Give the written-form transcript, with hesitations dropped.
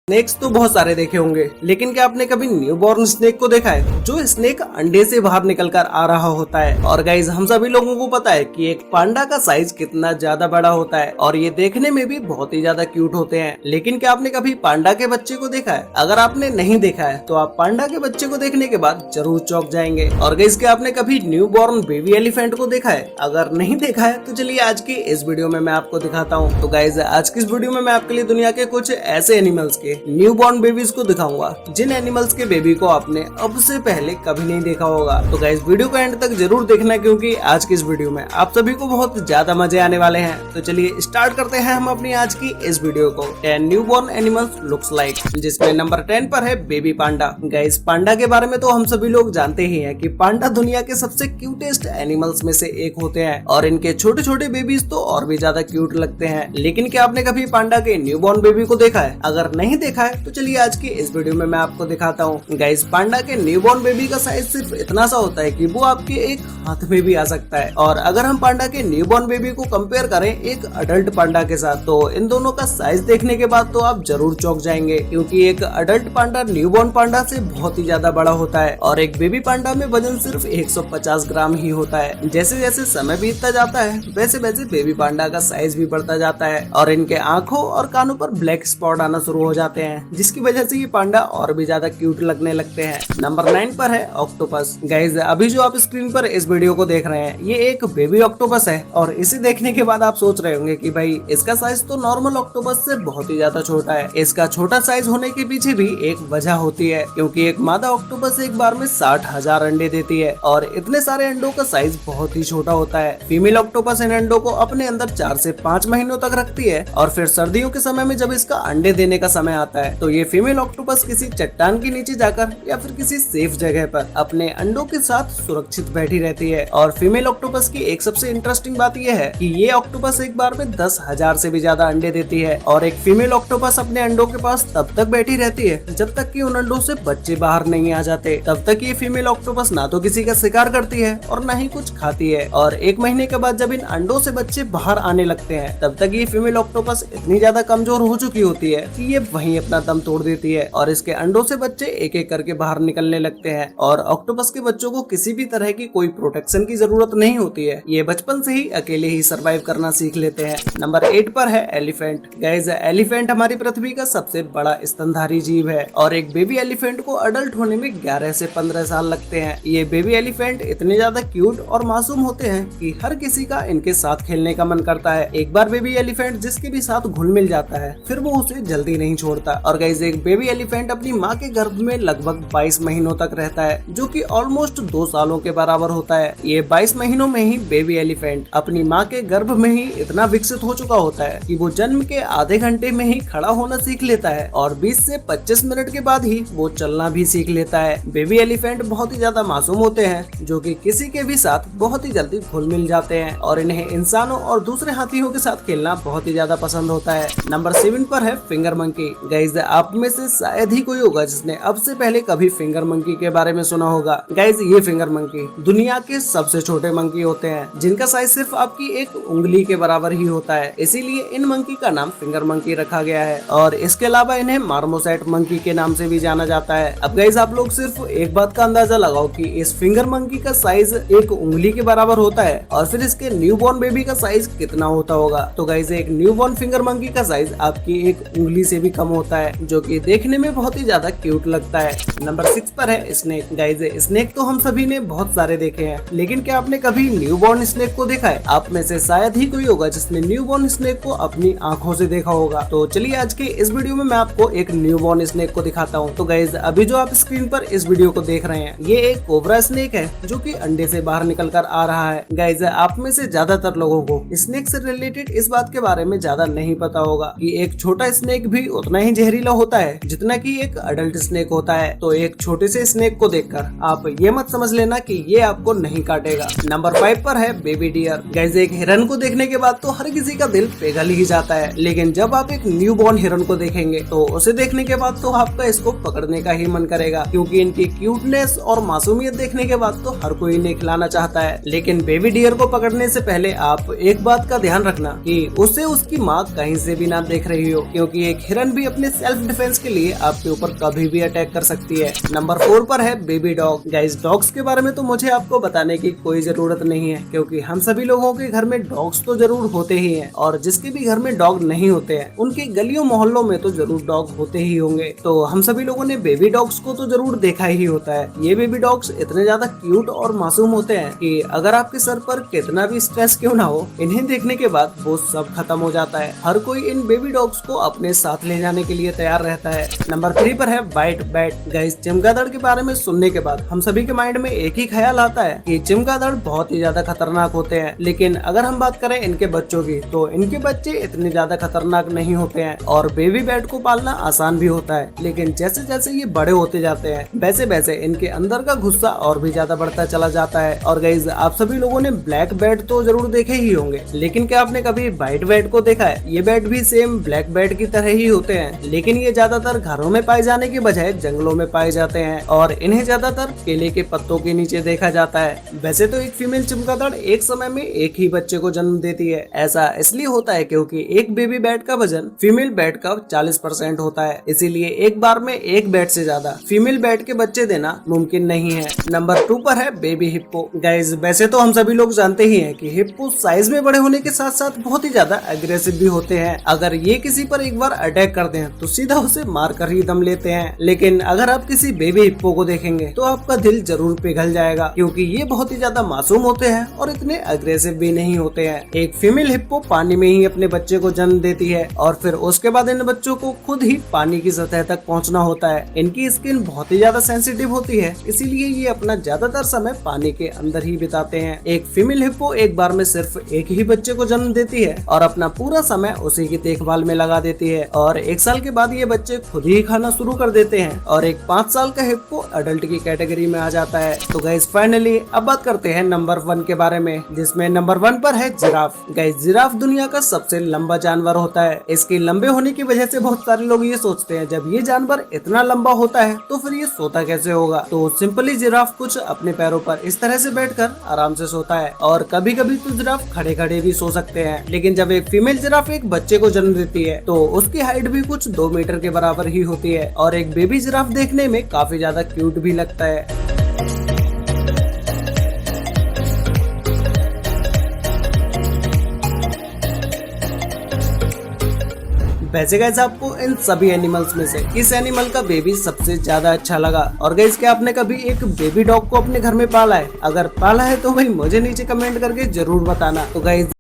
Snacks तो बहुत सारे देखे होंगे, लेकिन क्या आपने कभी न्यूबॉर्न स्नेक को देखा है? जो स्नेक अंडे से बाहर निकलकर आ रहा होता है। और गाइज हम सभी लोगों को पता है कि एक पांडा का साइज कितना ज्यादा बड़ा होता है और ये देखने में भी बहुत ही ज्यादा क्यूट होते हैं। लेकिन क्या आपने कभी पांडा के बच्चे को देखा है? अगर आपने नहीं देखा है तो आप पांडा के बच्चे को देखने के बाद जरूर चौंक जाएंगे। और गाइज क्या आपने कभी न्यूबॉर्न बेबी एलिफेंट को देखा है? अगर नहीं देखा है तो चलिए आज की इस वीडियो में मैं आपको दिखाता हूँ। तो गाइज आज की इस वीडियो में मैं आपके लिए दुनिया के कुछ ऐसे एनिमल्स के न्यूबॉर्न बेबीज को दिखाऊंगा जिन एनिमल्स के बेबी को आपने अब से पहले कभी नहीं देखा होगा। तो गाइस वीडियो को एंड तक जरूर देखना, क्योंकि आज की इस वीडियो में आप सभी को बहुत ज्यादा मजे आने वाले हैं। तो चलिए स्टार्ट करते हैं हम अपनी आज की इस वीडियो को। 10 न्यूबॉर्न एनिमल्स लुक्स लाइक, जिसमें नंबर 10 पर है बेबी पांडा। गाइस पांडा के बारे में तो हम सभी लोग जानते ही हैं कि पांडा दुनिया के सबसे क्यूटेस्ट एनिमल्स में से एक होते हैं और इनके छोटे छोटे बेबीज तो और भी ज्यादा क्यूट लगते हैं। लेकिन क्या आपने कभी पांडा के न्यूबॉर्न बेबी को देखा है? अगर नहीं देखा है तो चलिए आज की इस वीडियो में मैं आपको दिखाता हूँ। गाइस पांडा के न्यूबॉर्न बेबी का साइज सिर्फ इतना सा होता है कि वो आपके एक हाथ में भी आ सकता है। और अगर हम पांडा के न्यूबॉर्न बेबी को कंपेयर करें एक अडल्ट पांडा के साथ, तो इन दोनों का साइज देखने के बाद तो आप जरूर चौंक जाएंगे, क्योंकि एक अडल्ट पांडा न्यूबॉर्न पांडा से बहुत ही ज्यादा बड़ा होता है और एक बेबी पांडा में वजन सिर्फ 150 ग्राम ही होता है। जैसे जैसे समय बीतता जाता है वैसे वैसे बेबी पांडा का साइज भी बढ़ता जाता है और इनके आंखों और कानों पर ब्लैक स्पॉट आना शुरू हो जाते हैं, जिसकी वजह से ये पांडा और भी ज्यादा क्यूट लगने लगते हैं। नंबर 9 पर है ऑक्टोपस। गाइज अभी जो आप स्क्रीन पर इस वीडियो को देख रहे हैं ये एक बेबी ऑक्टोपस है और इसे देखने के बाद आप सोच रहे होंगे कि भाई इसका साइज तो नॉर्मल ऑक्टोपस से बहुत ही ज्यादा छोटा है। इसका छोटा साइज होने के पीछे भी एक वजह होती है, क्योंकि एक मादा ऑक्टोपस एक बार में 60,000 अंडे देती है और इतने सारे अंडों का साइज बहुत ही छोटा होता है। फीमेल ऑक्टोपस इन अंडों को अपने अंदर 4 से 5 महीनों तक रखती है और फिर सर्दियों के समय में जब इसका अंडे देने का समय आता है तो ये फीमेल ऑक्टोपस किसी चट्टान के नीचे जाकर या फिर किसी सेफ जगह पर अपने अंडों के साथ सुरक्षित बैठी रहती है। और फीमेल ऑक्टोपस की एक सबसे इंटरेस्टिंग बात यह है कि ये ऑक्टोपस एक बार में 10,000 से भी ज्यादा अंडे देती है और एक फीमेल ऑक्टोपस अपने अंडों के पास तब तक बैठी रहती है जब तक कि उन अंडों से बच्चे बाहर नहीं आ जाते। तब तक ये फीमेल ऑक्टोपस ना तो किसी का शिकार करती है और ना ही कुछ खाती है। और 1 महीने के बाद जब इन अंडों से बच्चे बाहर आने लगते हैं तब तक ये फीमेल ऑक्टोपस इतनी ज्यादा कमजोर हो चुकी होती है कि ये वहीं अपना दम तोड़ देती है और इसके अंडों से बच्चे एक एक करके बाहर निकलने लगते हैं। और ऑक्टोपस के बच्चों को किसी भी तरह की कोई प्रोटेक्शन की जरूरत नहीं होती है, ये बचपन से ही अकेले ही सरवाइव करना सीख लेते हैं। नंबर 8 पर है एलिफेंट। गाइस एलिफेंट हमारी पृथ्वी का सबसे बड़ा स्तनधारी जीव है और एक बेबी एलिफेंट को अडल्ट होने में 11 से 15 साल लगते हैं। ये बेबी एलिफेंट इतने ज्यादा क्यूट और मासूम होते हैं कि हर किसी का इनके साथ खेलने का मन करता है। एक बार बेबी एलिफेंट जिसके भी साथ घुल मिल जाता है फिर वो उसे जल्दी नहीं छोड़ता। और गाइस एक बेबी एलिफेंट अपनी माँ के गर्भ में लगभग 22 महीनों तक रहता है, जो कि ऑलमोस्ट 2 सालों के बराबर होता है। ये 22 महीनों में ही बेबी एलिफेंट अपनी माँ के गर्भ में ही इतना विकसित हो चुका होता है कि वो जन्म के आधे घंटे में ही खड़ा होना सीख लेता है और 20 से 25 मिनट के बाद ही वो चलना भी सीख लेता है। बेबी एलिफेंट बहुत ही ज्यादा मासूम होते हैं, जो कि किसी के भी साथ बहुत ही जल्दी घुल मिल जाते हैं और इन्हें इंसानों और दूसरे हाथियों के साथ खेलना बहुत ही ज्यादा पसंद होता है। नंबर 7 पर है फिंगर मंकी। गाइस आप में से शायद ही कोई होगा जिसने अब से पहले कभी फिंगर मंकी के बारे में सुना होगा। गाइस ये फिंगर मंकी दुनिया के सबसे छोटे मंकी होते हैं, जिनका साइज सिर्फ आपकी एक उंगली के बराबर ही होता है। इसीलिए इन मंकी का नाम फिंगर मंकी रखा गया है और इसके अलावा इन्हें मार्मोसेट मंकी के नाम से भी जाना जाता है। अब गाइस आप लोग सिर्फ एक बात का अंदाजा लगाओ कि इस फिंगर मंकी का साइज एक उंगली के बराबर होता है और फिर इसके न्यूबॉर्न बेबी का साइज कितना होता होगा। तो गाइस एक न्यूबॉर्न फिंगर मंकी का साइज आपकी एक उंगली से भी कम होता है, जो कि देखने में बहुत ही ज्यादा क्यूट लगता है। नंबर 6 पर है स्नेक। गाइस स्नेक तो हम सभी ने बहुत सारे देखे हैं, लेकिन क्या आपने कभी न्यूबॉर्न स्नेक को देखा है? आप में से शायद ही कोई होगा जिसने न्यूबॉर्न स्नेक को अपनी आंखों से देखा होगा। तो चलिए आज के इस वीडियो में मैं आपको एक न्यूबॉर्न स्नेक को दिखाता हूँ। तो गाइस अभी जो आप स्क्रीन पर इस वीडियो को देख रहे हैं ये एक कोबरा स्नेक है, जो कि अंडे से बाहर निकल कर आ रहा है। गाइस आप में से ज्यादातर लोगों को स्नेक से रिलेटेड इस बात के बारे में ज्यादा नहीं पता होगा कि एक छोटा स्नेक भी उतना ही जहरीला होता है जितना कि एक अडल्ट स्नेक होता है। तो एक छोटे से स्नेक को देखकर आप ये मत समझ लेना कि ये आपको नहीं काटेगा। नंबर 5 पर है बेबी डियर। गाइस एक हिरन को देखने के बाद तो हर किसी का दिल पिघल ही जाता है, लेकिन जब आप एक न्यूबॉर्न हिरन को देखेंगे तो उसे देखने के बाद तो आपका इसको पकड़ने का ही मन करेगा, क्योंकि इनकी क्यूटनेस और मासूमियत देखने के बाद तो हर कोई इन्हें खिलाना चाहता है। लेकिन बेबी डियर को पकड़ने से पहले आप एक बात का ध्यान रखना कि उसे उसकी माँ कहीं से भी ना देख रही हो, क्योंकि एक हिरन भी अपने सेल्फ डिफेंस के लिए आपके ऊपर कभी भी अटैक कर सकती है। नंबर 4 पर है बेबी डॉग। गाइस डॉग्स के बारे में तो मुझे आपको बताने की कोई जरूरत नहीं है, क्योंकि हम सभी लोगों के घर में डॉग्स तो जरूर होते ही हैं, और जिसके भी घर में डॉग नहीं होते हैं उनके गलियों मोहल्लों में तो जरूर डॉग होते ही होंगे। तो हम सभी लोगों ने बेबी डॉग्स को तो जरूर देखा ही होता है। ये बेबी डॉग्स इतने ज्यादा क्यूट और मासूम होते हैं कि अगर आपके सर पर कितना भी स्ट्रेस क्यों ना हो, इन्हें देखने के बाद वो सब खत्म हो जाता है। हर कोई इन बेबी डॉग्स को अपने साथ ले जाने के लिए तैयार रहता है। नंबर 3 पर है व्हाइट बैट। गाइस चमगादड़ के बारे में सुनने के बाद हम सभी के माइंड में एक ही ख्याल आता है कि चमगादड़ बहुत ही ज्यादा खतरनाक होते हैं, लेकिन अगर हम बात करें इनके बच्चों की तो इनके बच्चे इतने ज्यादा खतरनाक नहीं होते हैं और बेबी बैट को पालना आसान भी होता है। लेकिन जैसे जैसे ये बड़े होते जाते हैं वैसे वैसे इनके अंदर का गुस्सा और भी ज्यादा बढ़ता चला जाता है। और गाइस आप सभी लोगों ने ब्लैक बैट तो जरूर देखे ही होंगे, लेकिन क्या आपने कभी व्हाइट बैट को देखा है? ये बैट भी सेम ब्लैक बैट की तरह ही होते हैं, लेकिन ये ज्यादातर घरों में पाए जाने के बजाय जंगलों में पाए जाते हैं और इन्हें ज्यादातर केले के पत्तों के नीचे देखा जाता है। वैसे तो एक फीमेल चमगादड़ एक समय में एक ही बच्चे को जन्म देती है। ऐसा इसलिए होता है क्योंकि एक बेबी बैट का वजन फीमेल बैट का 40% होता है, इसीलिए एक बार में एक बैट से ज्यादा फीमेल बैट के बच्चे देना मुमकिन नहीं है। नंबर 2 पर है बेबी हिप्पो। गाइस वैसे तो हम सभी लोग जानते ही हैं कि हिप्पो साइज में बड़े होने के साथ साथ बहुत ही ज्यादा एग्रेसिव भी होते हैं। अगर ये किसी पर एक बार अटैक करते हैं तो सीधा उसे मार कर ही दम लेते हैं। लेकिन अगर आप किसी बेबी हिप्पो को देखेंगे तो आपका दिल जरूर पिघल जाएगा, क्योंकि ये बहुत ही ज्यादा मासूम होते हैं और इतने अग्रेसिव भी नहीं होते हैं। एक फीमेल हिप्पो पानी में ही अपने बच्चे को जन्म देती है और फिर उसके बाद इन बच्चों को खुद ही पानी की सतह तक पहुंचना होता है। इनकी स्किन बहुत ही ज्यादा सेंसिटिव होती है, इसीलिए ये अपना ज्यादातर समय पानी के अंदर ही बिताते हैं। एक फीमेल हिप्पो एक बार में सिर्फ एक ही बच्चे को जन्म देती है और अपना पूरा समय उसी की देखभाल में लगा देती है और 1 साल के बाद ये बच्चे खुद ही खाना शुरू कर देते हैं और एक 5 साल का हिप्पो अडल्ट की कैटेगरी में आ जाता है। तो गाइस फाइनली अब बात करते हैं नंबर 1 के बारे में, जिसमें नंबर 1 पर है जिराफ। गाइस जिराफ दुनिया का सबसे लंबा जानवर होता है। इसके लंबे होने की वजह से बहुत सारे लोग ये सोचते हैं जब ये जानवर इतना लंबा होता है तो फिर ये सोता कैसे होगा। तो सिंपली जिराफ कुछ अपने पैरों पर इस तरह से बैठकर आराम से सोता है और कभी कभी तो जिराफ खड़े खड़े भी सो सकते हैं। लेकिन जब एक फीमेल जिराफ एक बच्चे को जन्म देती है तो उसकी हाइट भी कुछ 2 मीटर के बराबर ही होती है और एक बेबी जिराफ देखने में काफी ज्यादा क्यूट भी लगता है। वैसे गाइस आपको इन सभी एनिमल्स में से किस एनिमल का बेबी सबसे ज्यादा अच्छा लगा? और गाइस क्या आपने कभी एक बेबी डॉग को अपने घर में पाला है? अगर पाला है तो भाई मुझे नीचे कमेंट करके जरूर बताना। तो गाइस